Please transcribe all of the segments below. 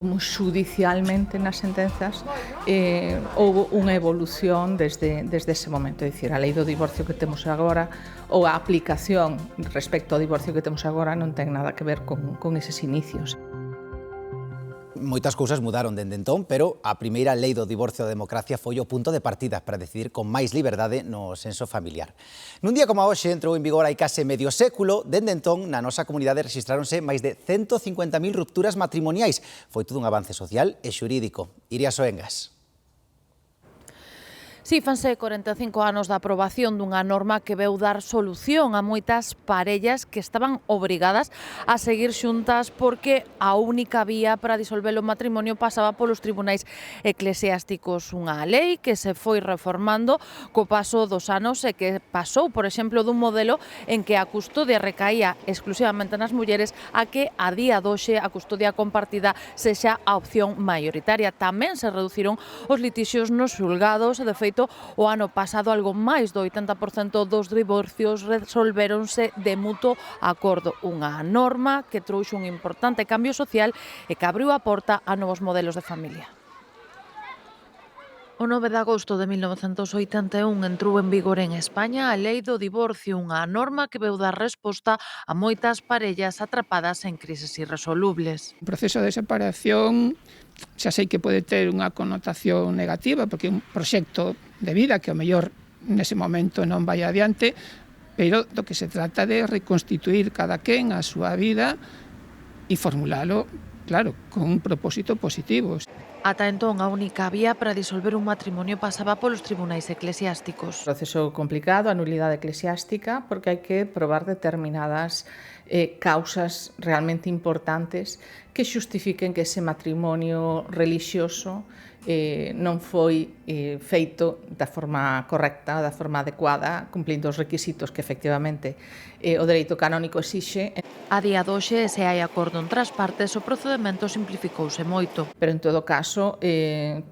Como xudicialmente nas sentenzas houve unha evolución desde ese momento, é dicir, a lei do divorcio que temos agora ou a aplicación respecto ao divorcio que temos agora non ten nada que ver con eses inicios. Moitas cousas mudaron dende entón, pero a primeira lei do divorcio da democracia foi o punto de partida para decidir con máis liberdade no senso familiar. Nun día como hoxe entrou en vigor hai case medio século, dende entón na nosa comunidade rexistráronse máis de 150.000 rupturas matrimoniais. Foi todo un avance social e xurídico. Iria Soengas. Si, fanse 45 anos da aprobación dunha norma que veu dar solución a moitas parellas que estaban obrigadas a seguir xuntas porque a única vía para disolver o matrimonio pasaba polos tribunais eclesiásticos. Unha lei que se foi reformando co paso dos anos e que pasou, por exemplo, dun modelo en que a custodia recaía exclusivamente nas mulleres a que a día doxe a custodia compartida sexa a opción maioritaria. Tamén se reduciron os litixios nos xulgados e, de feito, o ano pasado algo máis do 80% dos divorcios resolvéronse de mutuo acordo. Unha norma que trouxo un importante cambio social e que abriu a porta a novos modelos de familia. O 9 de agosto de 1981 entrou en vigor en España a Lei do Divorcio, unha norma que veu dar resposta a moitas parellas atrapadas en crises irresolubles. O proceso de separación xa sei que pode ter unha connotación negativa, porque é un proxecto de vida que ao mellor nese momento non vai adiante, pero do que se trata de reconstituir cada quen a súa vida e formulalo, claro, con un propósito positivo. Ata entón, a única vía para disolver un matrimonio pasaba polos tribunais eclesiásticos. Proceso complicado, a nulidade eclesiástica, porque hai que probar determinadas causas realmente importantes que xustifiquen que ese matrimonio relixioso non foi feito da forma correcta, da forma adecuada, cumplindo os requisitos que efectivamente o dereito canónico exixe. A día doxe, se hai acordo entre as partes, o procedemento simplificouse moito. Pero en todo caso,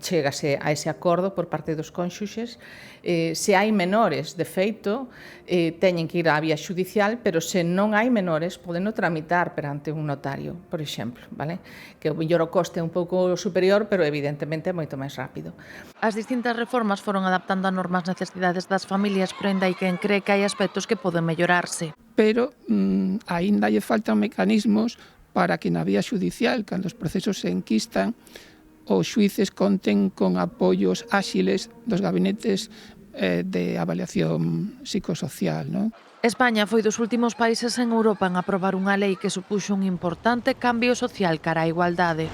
chégase a ese acordo por parte dos cónxuxes. Se hai menores, de feito, teñen que ir á vía xudicial, pero se non hai menores, podeno tramitar perante un notario, por exemplo, vale? Que o mellor o coste é un pouco superior, pero evidentemente é moito máis rápido. As distintas reformas foron adaptando a normas necesidades das familias, pero ainda hai quen cree que hai aspectos que poden mellorarse. Pero aínda lle faltan mecanismos para que na vía xudicial, cando os procesos se enquistan, os xuíces conten con apoios áxiles dos gabinetes de avaliación psicosocial, non? España foi dos últimos países en Europa en aprobar unha lei que supuxo un importante cambio social cara á igualdade.